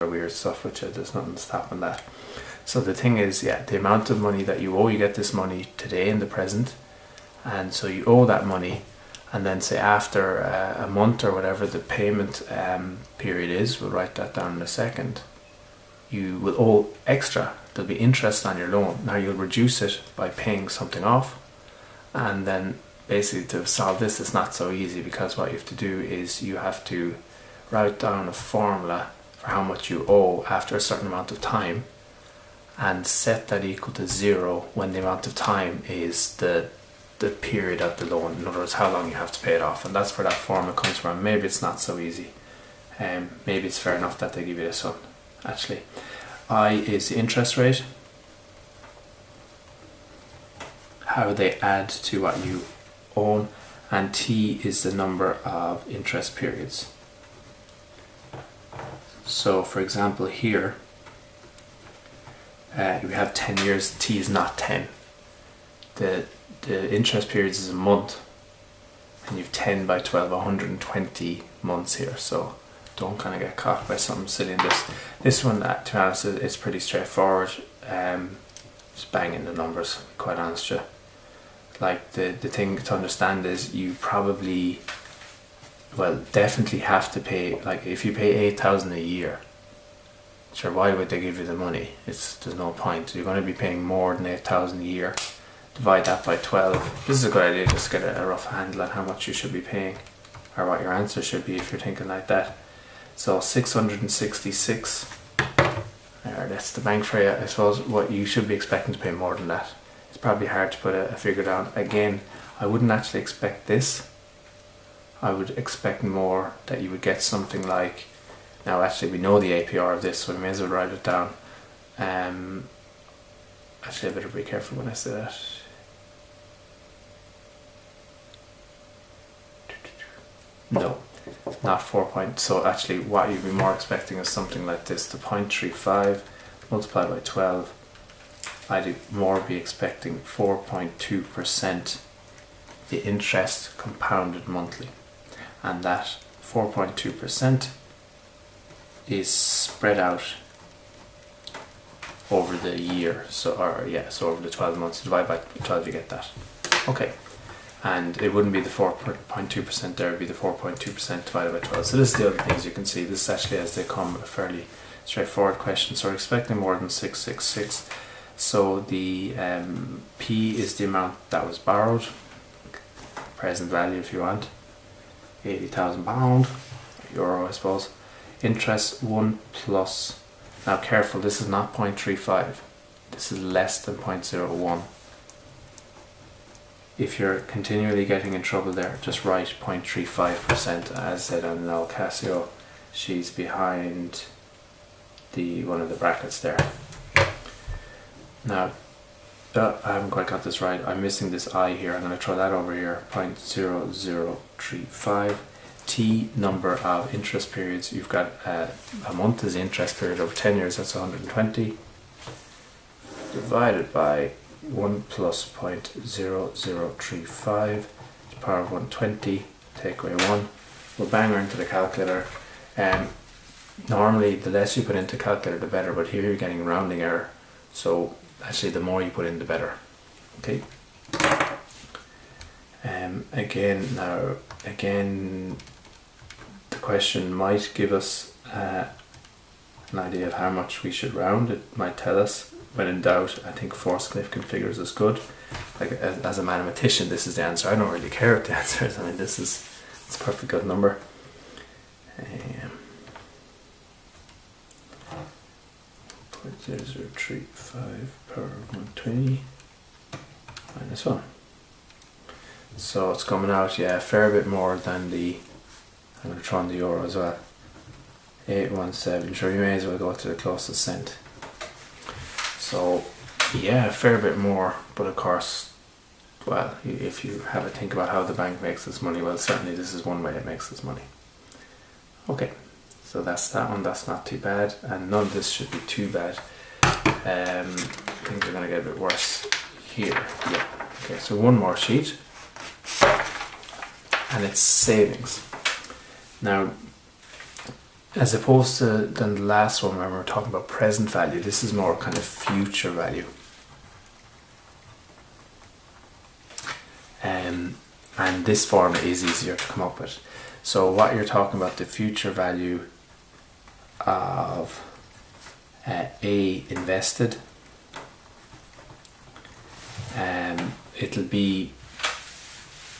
weird stuff, which there's nothing stopping that. So the thing is, yeah, the amount of money that you owe, you get this money today in the present, and so you owe that money, and then say after a month or whatever the payment period is, we'll write that down in a second, you will owe extra. There'll be interest on your loan. Now you'll reduce it by paying something off, and then basically to solve this, it's not so easy, because what you have to do is you have to write down a formula for how much you owe after a certain amount of time, and set that equal to 0 when the amount of time is the period of the loan. In other words, how long you have to pay it off, and that's where that formula comes from. Maybe it's not so easy. Maybe it's fair enough that they give you this one. Actually, I is the interest rate, how they add to what you own, and T is the number of interest periods. So for example here, we have 10 years, T is not 10. The interest periods is a month, and you've 10 by 12, 120 months here, so don't kind of get caught by something silly in this. This one, to be honest, is pretty straightforward. Just bang in the numbers, to be quite honest with you. Like the thing to understand is you probably, well, definitely have to pay, like if you pay 8,000 a year, sure, why would they give you the money? There's no point. You're going to be paying more than 8,000 a year. Divide that by 12. This is a good idea, just get a rough handle on how much you should be paying, or what your answer should be if you're thinking like that. So 666, that's the bank for you. I suppose what you should be expecting to pay more than that. It's probably hard to put a figure down. Again, I wouldn't actually expect this. I would expect more, that you would get something like, now actually we know the APR of this, so we may as well write it down. Actually I better be careful when I say that. No, not 4 point. So actually what you'd be more expecting is something like this, the 0.35 multiplied by 12. I'd more be expecting 4.2% the interest compounded monthly, and that 4.2% is spread out over the year, so over the 12 months. Divide by 12, you get that. Okay, and it wouldn't be the 4.2% there, it would be the 4.2% divided by 12. So this is the other things you can see. This actually, as they come, a fairly straightforward question. So we're expecting more than 666. So the P is the amount that was borrowed, present value if you want, £80,000, euro I suppose. Interest 1 plus, now careful, this is not 0.35, this is less than 0.01. If you're continually getting in trouble there, just write 0.35%, as said on Nell Casio. She's behind one of the brackets there. Now, I haven't quite got this right. I'm missing this I here. I'm going to throw that over here. 0.0035. T, number of interest periods. You've got a month is the interest period over 10 years. That's 120. Divided by 1 plus 0.0035 to the power of 120. Take away 1. We'll bang her into the calculator. Normally, the less you put into calculator, the better. But here you're getting rounding error. So actually the more you put in the better. Okay. Again the question might give us an idea of how much we should round. It might tell us. When in doubt, I think 4 significant figures is good. Like as a mathematician, this is the answer. I don't really care what the answer is. I mean, it's a perfectly good number. 0.0035 power 120 minus 1. So it's coming out, yeah, a fair bit more than the, I'm going to throw in the euro as well, 817. Sure, you may as well go to the closest cent. So yeah, a fair bit more, but of course, well, if you have a think about how the bank makes its money, well, certainly this is one way it makes its money. Okay. So that's that one, that's not too bad, and none of this should be too bad. Things are going to get a bit worse here. Yeah. Okay, so one more sheet, and it's savings. Now, as opposed to than the last one where we're talking about present value, this is more kind of future value. And this formula is easier to come up with. So what you're talking about, the future value of A invested, it'll be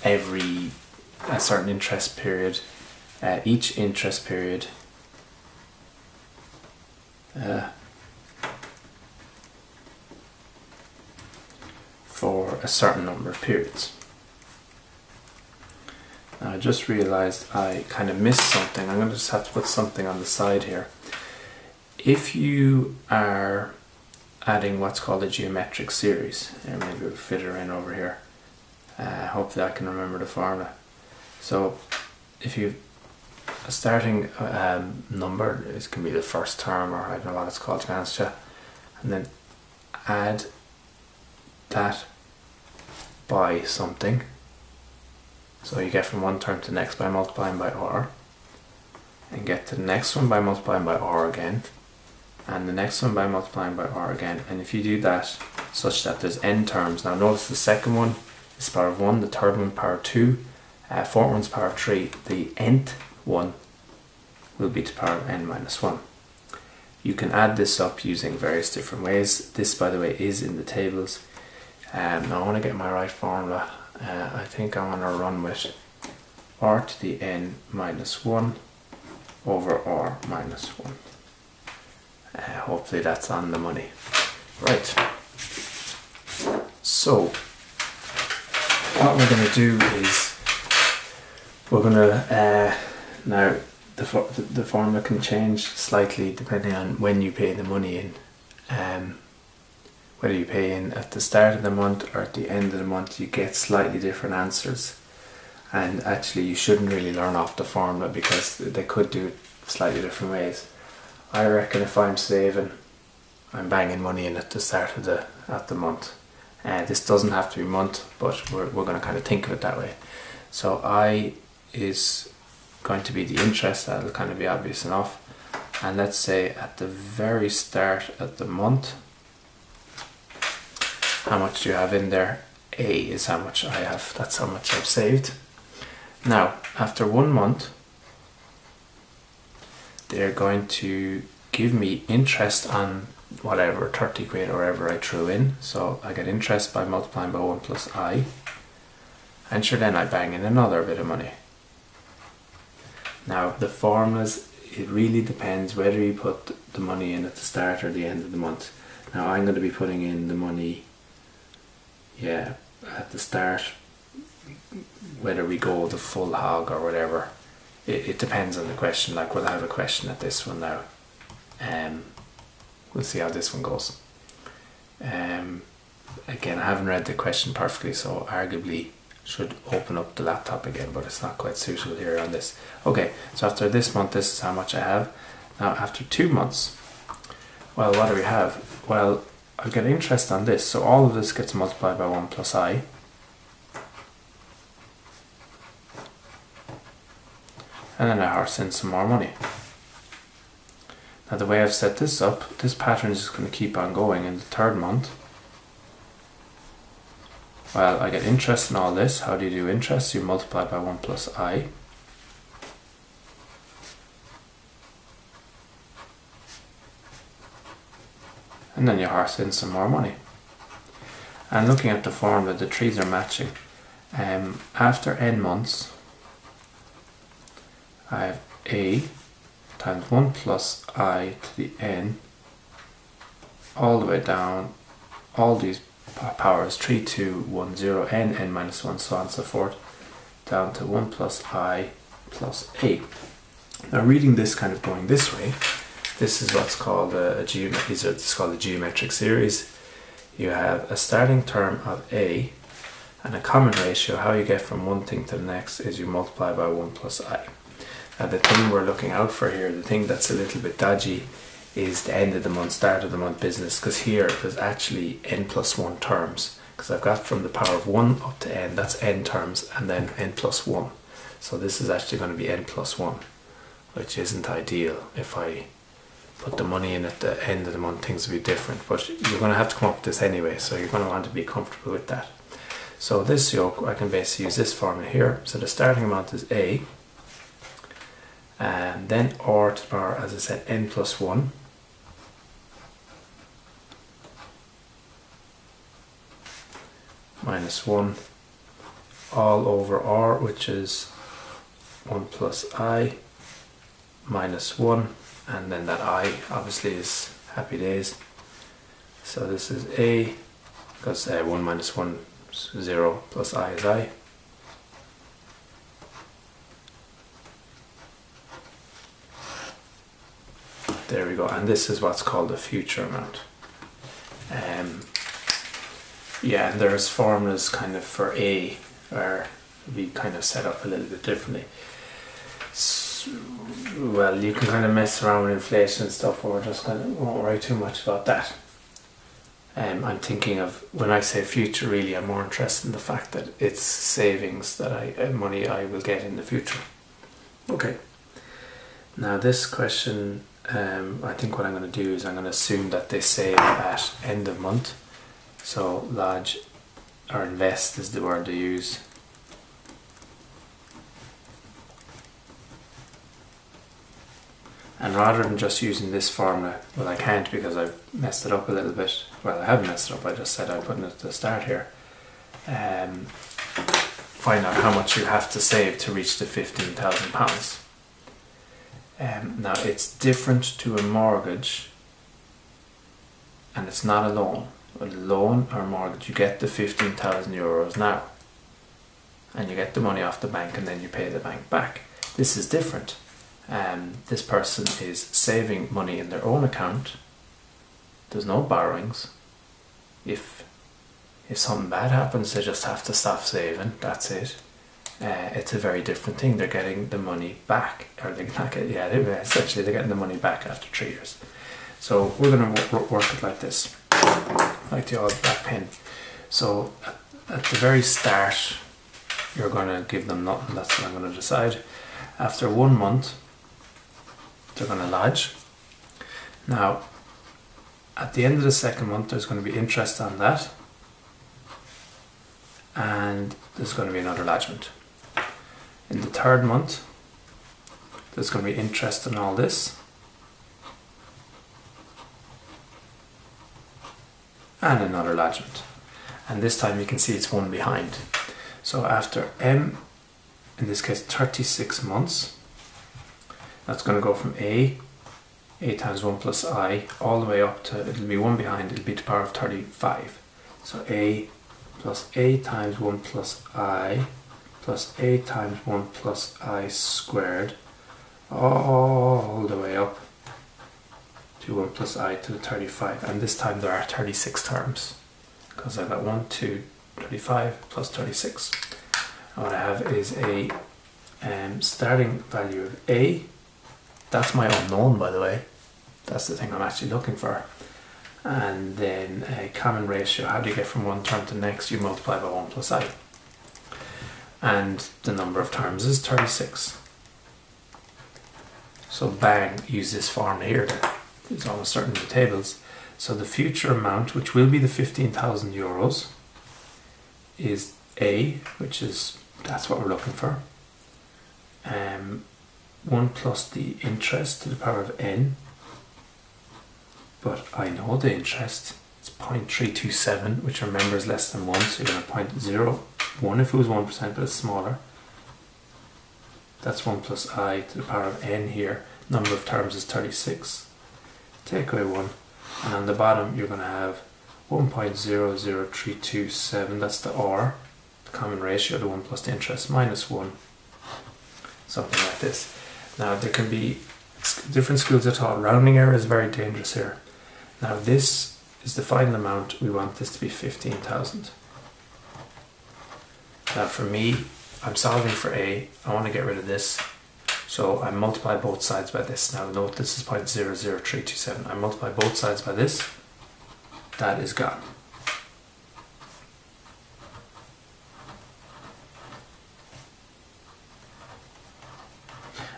every a certain interest period, each interest period for a certain number of periods. Now I just realized I kind of missed something. I'm going to just have to put something on the side here. If you are adding what's called a geometric series, and maybe we'll fit her in over here. Hopefully I can remember the formula. So if you a starting number, it can be the first term, or I don't know what it's called to be honest with you, and then add that by something. So you get from one term to the next by multiplying by r, and get to the next one by multiplying by r again, and the next one by multiplying by r again. And if you do that such that there's n terms, now notice the second one is power of 1, the third one power 2, fourth one's power 3, the nth one will be to the power of n minus 1. You can add this up using various different ways. This, by the way, is in the tables. Now I want to get my right formula. I think I want to run with r to the n minus 1 over r minus 1. Hopefully that's on the money. Right. So what we're going to do is we're going to now the formula can change slightly depending on when you pay the money in. Whether you pay in at the start of the month or at the end of the month, you get slightly different answers. And actually you shouldn't really learn off the formula because they could do it slightly different ways. I reckon if I'm saving, I'm banging money in at the start of the month. This doesn't have to be month, but we're going to kind of think of it that way. So I is going to be the interest. That'll kind of be obvious enough. And let's say at the very start of the month, how much do you have in there? A is how much I have. That's how much I've saved. Now, after 1 month, they're going to give me interest on whatever, 30 quid or whatever I threw in. So I get interest by multiplying by 1 plus I. And sure, then I bang in another bit of money. Now, the formulas, it really depends whether you put the money in at the start or the end of the month. Now, I'm going to be putting in the money, yeah, at the start, whether we go the full hog or whatever. It depends on the question. Like, we'll have a question at this one now. We'll see how this one goes. Again, I haven't read the question perfectly, so arguably should open up the laptop again, but it's not quite suitable here on this. Okay, so after this month, this is how much I have. Now, after 2 months, well, what do we have? Well, I get interest on this, so all of this gets multiplied by 1 plus I. And then I horse in some more money. Now the way I've set this up, this pattern is just going to keep on going in the 3rd month. Well, I get interest in all this. How do you do interest? You multiply by 1 plus I. And then you horse in some more money. And looking at the formula, the trees are matching. After n months, I have A times 1 plus I to the n, all the way down, all these powers, 3, 2, 1, 0, n minus 1, so on and so forth, down to 1 plus I plus A. Now, reading this kind of going this way, this is what's called it's called a geometric series. You have a starting term of A and a common ratio. How you get from one thing to the next is you multiply by 1 plus I. Now, the thing we're looking out for here, the thing that's a little bit dodgy, is the end of the month, start of the month business, because here there's actually n plus 1 terms, because I've got from the power of 1 up to n, that's n terms, and then n plus 1. So this is actually going to be n plus 1. which isn't ideal. If I put the money in at the end of the month, things will be different, but you're going to have to come up with this anyway, so you're going to want to be comfortable with that. So this yoke, I can basically use this formula here. So the starting amount is A, and then R to the power, as I said, n plus 1. Minus 1 all over R, which is 1 plus I minus 1, and then that I obviously is happy days. So this is A, because 1 minus 1 is 0, plus I is I. There we go, and this is what's called the future amount. Yeah, and there's formulas kind of for A where we kind of set up a little bit differently. Well, you can kind of mess around with inflation and stuff, but we're just kind of won't worry too much about that. I'm thinking of, when I say future, really I'm more interested in the fact that it's savings that money I will get in the future. Okay. Now this question, I think what I'm going to do is I'm going to assume that they save at end of month. So lodge or invest is the word they use. And rather than just using this formula, well, I can't because I've messed it up a little bit. Well, I haven't messed it up, I just said I'm putting it at the start here. Find out how much you have to save to reach the £15,000. Now it's different to a mortgage, and it's not a loan. A loan or a mortgage, you get the €15,000 now, and you get the money off the bank, and then you pay the bank back. This is different. This person is saving money in their own account. There's no borrowings. If something bad happens, they just have to stop saving. That's it. It's a very different thing. They're getting the money back, or they're not getting, yeah, essentially they're getting the money back after 3 years. So we're going to work it like this, like the old black pen. So at the very start, you're going to give them nothing. That's what I'm going to decide. After 1 month, they're going to lodge. Now, at the end of the second month, there's going to be interest on that, and there's going to be another lodgement. In the third month, there's going to be interest on all this, and another lodgement. And this time you can see it's one behind. So after in this case 36 months, that's going to go from A times 1 plus I, all the way up to, it'll be one behind, it'll be to the power of 35. So A plus A times 1 plus I plus A times 1 plus I squared, all the way up to 1 plus I to the 35. And this time there are 36 terms, because I've got 1, 2, 35 plus 36. And what I have is a starting value of A. That's my unknown, by the way. That's the thing I'm actually looking for. And then a common ratio. How do you get from one term to the next? You multiply by 1 plus I. And the number of terms is 36. So bang, use this formula here. It's almost certain in the tables. So the future amount, which will be the €15,000, is A, which is, that's what we're looking for. 1 plus the interest to the power of n, but I know the interest, it's 0.327, which remember is less than 1, so you're going to 0.01 if it was 1%, but it's smaller. That's 1 plus I to the power of n here. Number of terms is 36. Take away 1, and on the bottom you're going to have 1.00327, that's the R, the common ratio, the 1 plus the interest, minus 1, something like this. Now there can be different schools of thought. Rounding error is very dangerous here. Now this is the final amount. We want this to be 15,000. Now for me, I'm solving for A. I want to get rid of this. So I multiply both sides by this. Now note this is 0.00327. I multiply both sides by this. That is gone.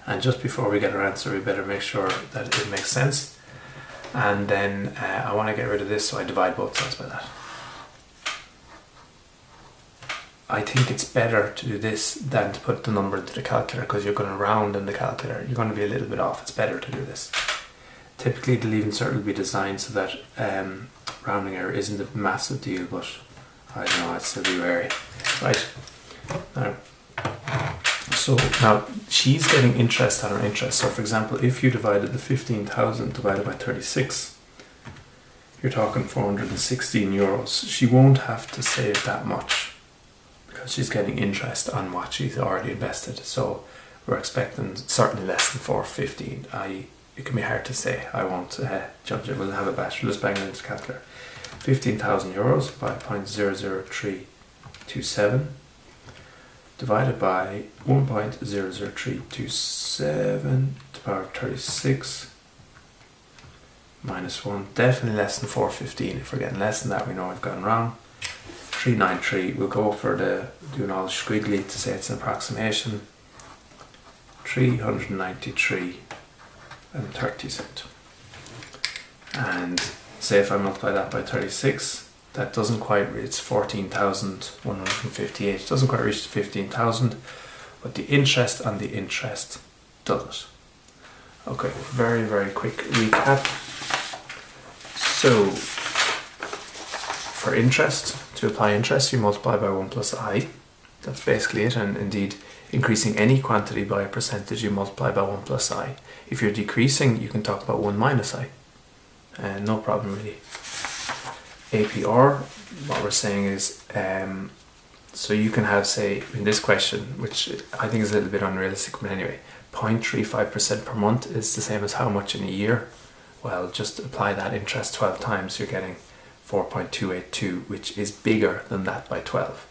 And just before we get our answer, we better make sure that it makes sense. And then I want to get rid of this, so I divide both sides by that. I think it's better to do this than to put the number into the calculator, because you're going to round in the calculator. You're going to be a little bit off. It's better to do this. Typically the leaving cert will be designed so that rounding error isn't a massive deal, but I don't know, I'd still be wary. Right, now she's getting interest on her interest. So for example, if you divided the 15,000 divided by 36, you're talking 416 euros. She won't have to save that much because she's getting interest on what she's already invested. So we're expecting certainly less than 415. It can be hard to say. I won't judge it. We'll have a batch. We'll just bang it into the calculator. 15,000 euros by 0.00327 divided by 1.00327 to the power of 36 minus 1. Definitely less than 415. If we're getting less than that, we know we've gone wrong. 393. We'll go for the doing all squiggly to say it's an approximation. 393 and 30 cents. And say if I multiply that by 36, that doesn't quite reach, it's 14,158. It doesn't quite reach 15,000, but the interest on the interest does it. Okay, very, very quick recap. So for interest, to apply interest, you multiply by 1 plus I. That's basically it. And indeed, increasing any quantity by a percentage, you multiply by 1 plus I. If you're decreasing, you can talk about 1 minus I. No problem really. APR, what we're saying is, so you can have, say, in this question, which I think is a little bit unrealistic, but anyway, 0.35% per month is the same as how much in a year? Well, just apply that interest 12 times, you're getting 4.282, which is bigger than that by 12.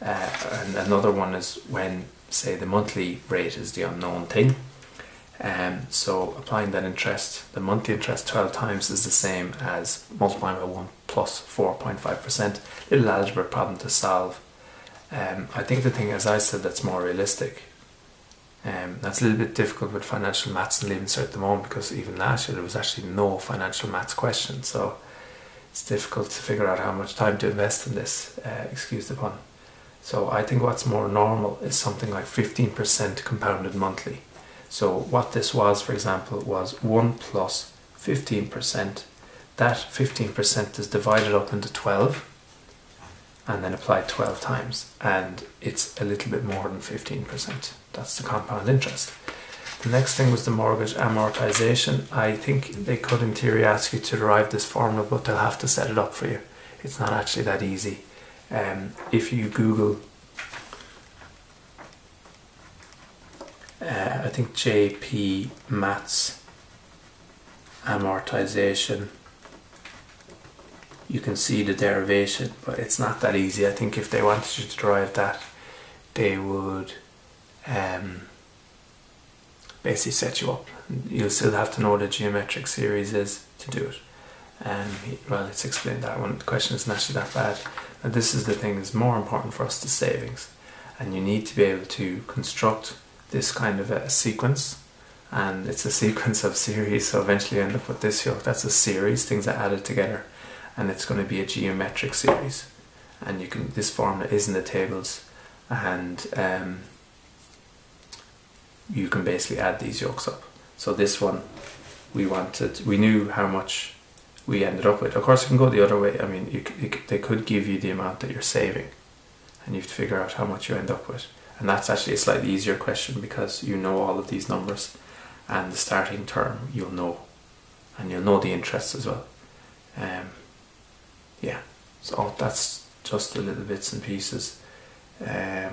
And another one is when, say, the monthly rate is the unknown thing. So applying that interest, the monthly interest 12 times is the same as multiplying by 1 plus 4.5%. Little algebra problem to solve. I think the thing, as I said, that's more realistic. That's a little bit difficult with financial maths and leaving cert at the moment, because even last year there was actually no financial maths question, so it's difficult to figure out how much time to invest in this, excuse the pun. So I think what's more normal is something like 15% compounded monthly. So what this was, for example, was 1 plus 15%. That 15% is divided up into 12 and then applied 12 times, and it's a little bit more than 15%. That's the compound interest. The next thing was the mortgage amortization. I think they could in theory ask you to derive this formula, but they'll have to set it up for you. It's not actually that easy. If you Google I think JP Maths amortization, you can see the derivation, but it's not that easy. I think if they wanted you to derive that, they would basically set you up. You'll still have to know what a geometric series is to do it. Well, let's explain that one. The question isn't actually that bad. Now this is the thing that's more important for us, the savings. And you need to be able to construct this kind of a sequence, and it's a sequence of series, so eventually you end up with this yoke. That's a series, things are added together, and it's going to be a geometric series. And you can, this formula is in the tables, and you can basically add these yokes up. So this one, we knew how much we ended up with. Of course, you can go the other way. I mean, they could give you the amount that you're saving, and you have to figure out how much you end up with. And that's actually a slightly easier question, because you know all of these numbers, and the starting term you'll know, and you'll know the interest as well. Yeah, so that's just the little bits and pieces. Yeah.